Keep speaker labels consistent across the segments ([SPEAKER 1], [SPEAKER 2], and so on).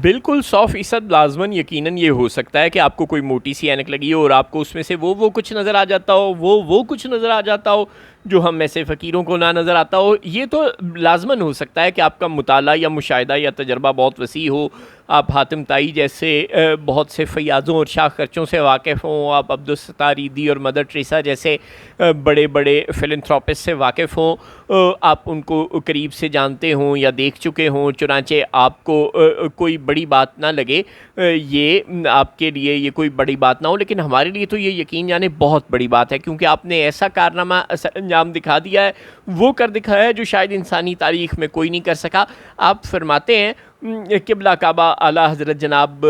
[SPEAKER 1] बिल्कुल 100% लाज़मन यकीनन ये हो सकता है कि आपको कोई मोटी सी ऐनक लगी हो और आपको उसमें से वो कुछ नज़र आ जाता हो, वो कुछ नज़र आ जाता हो जो हम ऐसे फ़कीरों को ना नज़र आता हो। ये तो लाज़मन हो सकता है कि आपका मुताला या मुशाहिदा या तजर्बा बहुत वसी हो, आप हातिम ताई जैसे बहुत से फ़याज़ों और शाह खर्चों से वाकिफ़ हों, आप अब्दुल सत्तार ईदी और मदर टेरेसा जैसे बड़े बड़े फ़िलैंथ्रोपिस्ट से वाकिफ़ हों, आप उनको करीब से जानते हों या देख चुके हों, चुनांचे आपको कोई बड़ी बात ना लगे, ये आपके लिए ये कोई बड़ी बात ना हो, लेकिन हमारे लिए तो ये यकीन जाने बहुत बड़ी बात है, क्योंकि आपने ऐसा कारनामा अंजाम दिखा दिया है, वो कर दिखाया है जो शायद इंसानी तारीख़ में कोई नहीं कर सका। आप फरमाते हैं क़िबला काबा आला हज़रत जनाब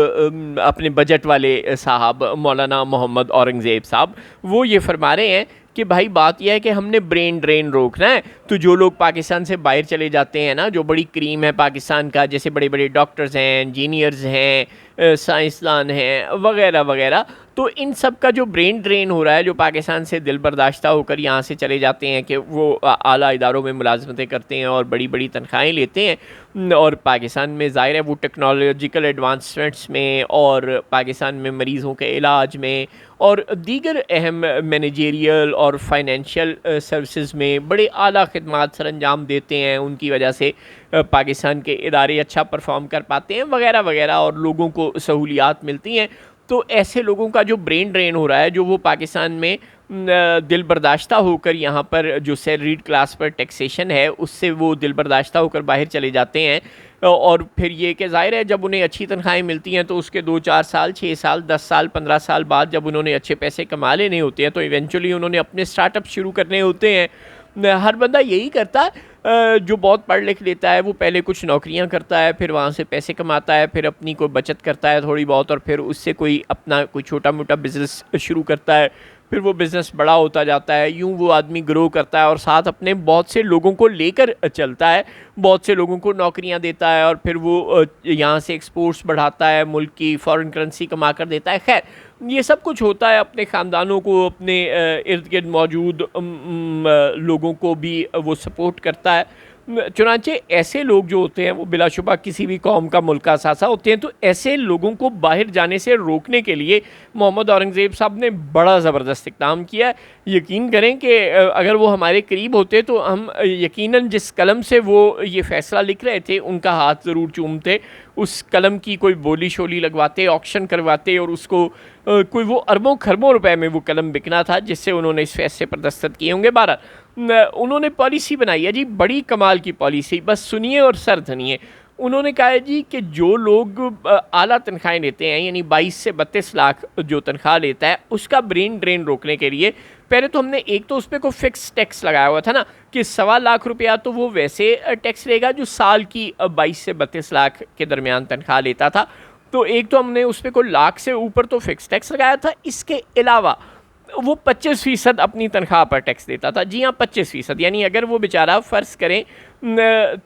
[SPEAKER 1] अपने बजट वाले साहब मौलाना मोहम्मद औरंगज़ेब साहब, वो ये फरमा रहे हैं कि भाई बात यह है कि हमने ब्रेन ड्रेन रोकना है। तो जो लोग पाकिस्तान से बाहर चले जाते हैं ना, जो बड़ी क्रीम है पाकिस्तान का, जैसे बड़े बड़े डॉक्टर्स हैं, इंजीनियर्स हैं, साइंसदान हैं, वगैरह वगैरह, तो इन सब का जो ब्रेन ड्रेन हो रहा है, जो पाकिस्तान से दिल बर्दाश्ता होकर यहाँ से चले जाते हैं कि वो आला इदारों में मुलाजमतें करते हैं और बड़ी बड़ी तनख्वाहें लेते हैं, और पाकिस्तान में ज़ाहिर है वो टेक्नोलॉजिकल एडवांसमेंट्स में और पाकिस्तान में मरीज़ों के इलाज में और दीगर अहम मैनेजरियल और फाइनेंशियल सर्विसेज में बड़े आला खिदमात सर अंजाम देते हैं। उनकी वजह से पाकिस्तान के इदारे अच्छा परफॉर्म कर पाते हैं, वगैरह वगैरह, और लोगों को सहूलियात मिलती हैं। तो ऐसे लोगों का जो ब्रेन ड्रेन हो रहा है, जो वो पाकिस्तान में दिल बर्दाश्ता होकर यहाँ पर जो सैलरीड क्लास पर टैक्सेशन है उससे वो दिल बर्दाश्ता होकर बाहर चले जाते हैं, और फिर ये कि ज़ाहिर है जब उन्हें अच्छी तनख्वाहें मिलती हैं तो उसके 2-4 साल, 6 साल, 10 साल, 15 साल बाद जब उन्होंने अच्छे पैसे कमा लेने होते हैं तो इवेंचुअली उन्होंने अपने स्टार्टअप शुरू करने होते हैं। हर बंदा यही करता है, जो बहुत पढ़ लिख लेता है वो पहले कुछ नौकरियां करता है, फिर वहाँ से पैसे कमाता है, फिर अपनी कोई बचत करता है थोड़ी बहुत, और फिर उससे कोई अपना कोई छोटा मोटा बिज़नेस शुरू करता है, फिर वो बिज़नेस बड़ा होता जाता है, यूँ वो आदमी ग्रो करता है और साथ अपने बहुत से लोगों को लेकर चलता है, बहुत से लोगों को नौकरियां देता है, और फिर वो यहाँ से एक्सपोर्ट्स बढ़ाता है, मुल्क की फ़ॉरेन करेंसी कमा कर देता है। खैर ये सब कुछ होता है, अपने ख़ानदानों को, अपने इर्द गिर्द मौजूद लोगों को भी वो सपोर्ट करता है। चुनांचे ऐसे लोग जो होते हैं वो बिलाशुबा किसी भी कौम का मुल्क का असासा होते हैं। तो ऐसे लोगों को बाहर जाने से रोकने के लिए मोहम्मद औरंगज़ेब साहब ने बड़ा ज़बरदस्त इक़दाम किया है। यकीन करें कि अगर वो हमारे करीब होते तो हम यकीनन जिस कलम से वो ये फ़ैसला लिख रहे थे उनका हाथ ज़रूर चूमते, उस कलम की कोई बोली शोली लगवाते, ऑक्शन करवाते, और उसको कोई वो अरबों खरबों रुपए में वो कलम बिकना था जिससे उन्होंने इस फैसले पर दस्तखत किए होंगे। 12 उन्होंने पॉलिसी बनाई है जी, बड़ी कमाल की पॉलिसी, बस सुनिए और सर धनिए। उन्होंने कहा है जी कि जो लोग आला तनख्वाहें लेते हैं, यानी 22 से 32 लाख जो तनख्वाह लेता है, उसका ब्रेन ड्रेन रोकने के लिए पहले तो हमने एक तो उस पर कोई फिक्स टैक्स लगाया हुआ था ना कि 1.25 लाख रुपया तो वो वैसे टैक्स लेगा जो साल की 22 से 32 लाख के दरमियान तनख्वाह लेता था। तो एक तो हमने उस पर कोई लाख से ऊपर तो फिक्स टैक्स लगाया था। इसके अलावा वो 25% अपनी तनख्वाह पर टैक्स देता था। जी हाँ, 25%, यानी अगर वो बेचारा फ़र्ज़ करें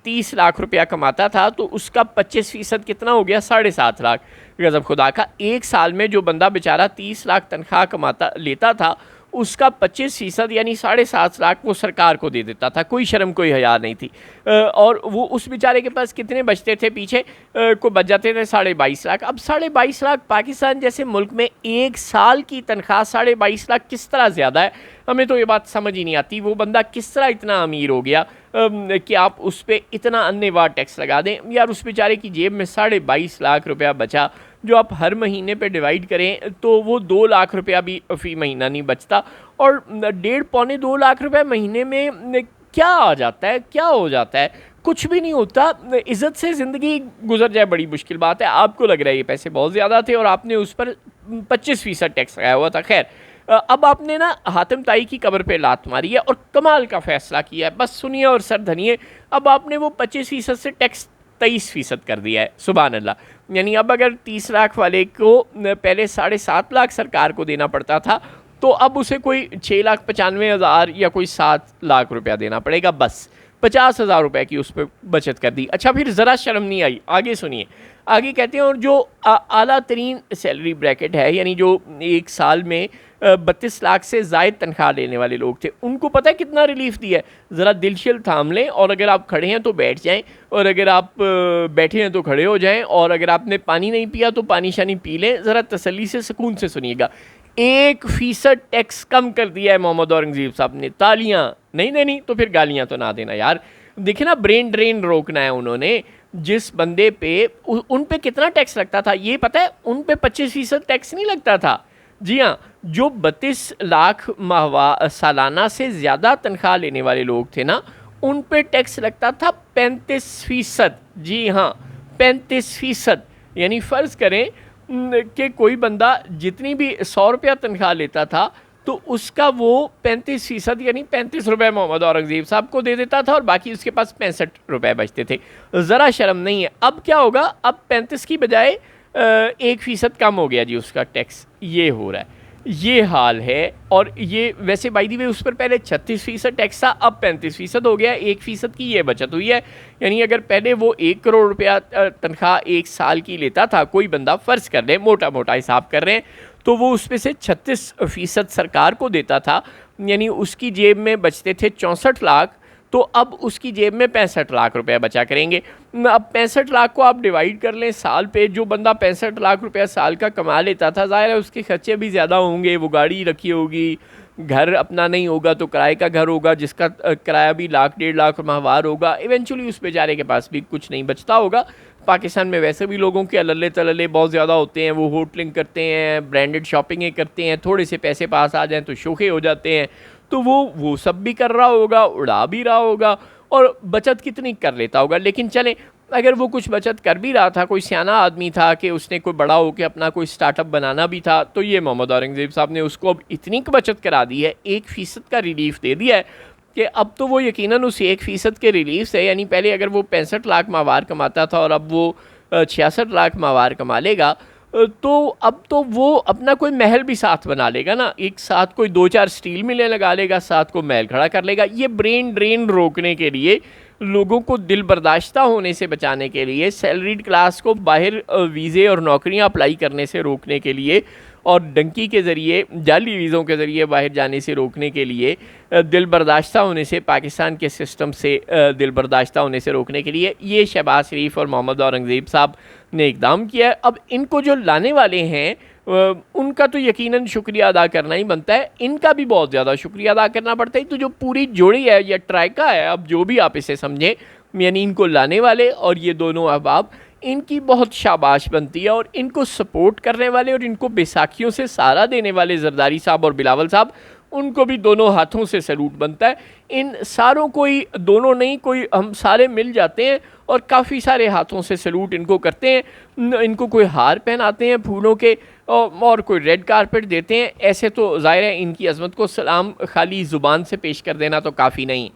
[SPEAKER 1] 30 लाख रुपया कमाता था तो उसका 25% कितना हो गया? 7.5 लाख। गज़ब खुदा का, एक साल में जो बंदा बेचारा 30 लाख तनख्वाह कमाता लेता था उसका 25% यानी 7.5 लाख वो सरकार को दे देता था। कोई शर्म कोई हया नहीं थी। और वो उस बेचारे के पास कितने बचते थे पीछे? को बच जाते थे 22.5 लाख। अब 22.5 लाख पाकिस्तान जैसे मुल्क में एक साल की तनख्वाह 22.5 लाख किस तरह ज़्यादा है? हमें तो ये बात समझ ही नहीं आती। वो बंदा किस तरह इतना अमीर हो गया कि आप उस पर इतना अन्नेवाह टैक्स लगा दें? यार उस बेचारे की जेब में 22.5 लाख रुपया बचा, जो आप हर महीने पे डिवाइड करें तो वो 2 लाख रुपया भी फ़ी महीना नहीं बचता। और 1.5-2 लाख रुपए महीने में क्या आ जाता है, क्या हो जाता है? कुछ भी नहीं होता। इज़्ज़त से ज़िंदगी गुजर जाए बड़ी मुश्किल बात है। आपको लग रहा है ये पैसे बहुत ज़्यादा थे और आपने उस पर 25% टैक्स लगाया हुआ था। खैर अब आपने ना हातिम ताई की कब्र पे लात मारी है और कमाल का फ़ैसला किया है। बस सुनिए और सर धनिए, अब आपने वो 25% से टैक्स 23% कर दिया है। सुभान अल्लाह। यानी अब अगर 30 लाख वाले को पहले 7.5 लाख सरकार को देना पड़ता था तो अब उसे कोई 6,95,000 या कोई 7 लाख रुपया देना पड़ेगा। बस 50,000 रुपये की उस पर बचत कर दी। अच्छा, फिर ज़रा शर्म नहीं आई? आगे सुनिए, आगे कहते हैं और जो आला तरीन सैलरी ब्रैकेट है, यानी जो एक साल में 32 लाख से ज़ायद तनख्वाह लेने वाले लोग थे, उनको पता है कितना रिलीफ दिया है? ज़रा दिलशिल थाम लें, और अगर आप खड़े हैं तो बैठ जाएं, और अगर आप बैठे हैं तो खड़े हो जाएं, और अगर आपने पानी नहीं पिया तो पानी शानी पी लें। ज़रा तसल्ली से सुकून से सुनिएगा। 1% टैक्स कम कर दिया है मोहम्मद औरंगज़ेब साहब ने। तालियां नहीं देनी तो फिर गालियां तो ना देना यार। देखिए ना, ब्रेन ड्रेन रोकना है उन्होंने। जिस बंदे पे उन पे कितना टैक्स लगता था ये पता है? उन पे 25% टैक्स नहीं लगता था। जी हाँ, जो 32 लाख सालाना से ज़्यादा तनख्वाह लेने वाले लोग थे ना, उन पे टैक्स लगता था 35%। जी हाँ, 35%। यानी फ़र्ज़ करें कि कोई बंदा जितनी भी 100 रुपया तनख्वाह लेता था तो उसका वो 35% यानी 35 रुपये मोहम्मद औरंगज़ेब साहब को दे देता था, और बाकी उसके पास 65 रुपये बचते थे। ज़रा शर्म नहीं है? अब क्या होगा? अब 35 की बजाय 1% कम हो गया जी उसका टैक्स। ये हो रहा है, ये हाल है। और ये वैसे बाय द वे उस पर पहले 36% टैक्स था, अब 35% हो गया। 1% की ये बचत हुई है। यानी अगर पहले वो 1 करोड़ रुपया तनख्वाह 1 साल की लेता था कोई बंदा, फ़र्ज़ कर लें, मोटा मोटा हिसाब कर रहे हैं, तो वो उसमें से 36% सरकार को देता था, यानी उसकी जेब में बचते थे 64 लाख। तो अब उसकी जेब में 65 लाख रुपया बचा करेंगे। अब 65 लाख को आप डिवाइड कर लें साल पे। जो बंदा 65 लाख रुपया साल का कमा लेता था, ज़ाहिर है उसके खर्चे भी ज़्यादा होंगे। वो गाड़ी रखी होगी, घर अपना नहीं होगा तो किराए का घर होगा, जिसका किराया भी 1 लाख 1.5 लाख माहवार होगा। इवेंचुअली उस बेचारे के पास भी कुछ नहीं बचता होगा। पाकिस्तान में वैसे भी लोगों के अल्ले तल्ले बहुत ज़्यादा होते हैं। वो होटलिंग करते हैं, ब्रांडेड शॉपिंगें करते हैं, थोड़े से पैसे पास आ जाएँ तो शोखे हो जाते हैं। तो वो सब भी कर रहा होगा, उड़ा भी रहा होगा, और बचत कितनी कर लेता होगा। लेकिन चलें, अगर वो कुछ बचत कर भी रहा था, कोई सियाना आदमी था कि उसने कोई बड़ा होकर अपना कोई स्टार्टअप बनाना भी था, तो ये मोहम्मद औरंगज़ेब साहब ने उसको अब इतनी बचत करा दी है, 1% का रिलीफ दे दिया है कि अब तो वो यकीनन उस 1% के रिलीफ से, यानी पहले अगर वो 65 लाख माहवार कमाता था और अब वो 66 लाख माहवार कमा लेगा, तो अब तो वो अपना कोई महल भी साथ बना लेगा ना। एक साथ कोई 2-4 स्टील मिलें लगा लेगा, साथ को महल खड़ा कर लेगा। ये ब्रेन ड्रेन रोकने के लिए, लोगों को दिल बर्दाश्ता होने से बचाने के लिए, सैलरीड क्लास को बाहर वीज़े और नौकरियां अप्लाई करने से रोकने के लिए, और डंकी के ज़रिए, जाली वीज़ों के ज़रिए बाहर जाने से रोकने के लिए, दिल बर्दाश्ता होने से, पाकिस्तान के सिस्टम से दिल बर्दाश्ता होने से रोकने के लिए ये शहबाज शरीफ और मोहम्मद औरंगज़ेब साहब ने इक़दाम किया है। अब इनको जो लाने वाले हैं उनका तो यकीनन शुक्रिया अदा करना ही बनता है। इनका भी बहुत ज़्यादा शुक्रिया अदा करना पड़ता है। तो जो पूरी जोड़ी है या ट्राइका है, अब जो भी आप इसे समझें, यानी इनको लाने वाले और ये दोनों अहबाब, इनकी बहुत शाबाश बनती है। और इनको सपोर्ट करने वाले और इनको बैसाखियों से सहारा देने वाले जरदारी साहब और बिलावल साहब, उनको भी दोनों हाथों से सैल्यूट बनता है। इन सारों को ही, दोनों नहीं, कोई हम सारे मिल जाते हैं और काफ़ी सारे हाथों से सैल्यूट इनको करते हैं। इनको कोई हार पहनाते हैं फूलों के, और कोई रेड कारपेट देते हैं। ऐसे तो ज़ाहिर है इनकी अज़मत को सलाम खाली ज़ुबान से पेश कर देना तो काफ़ी नहीं।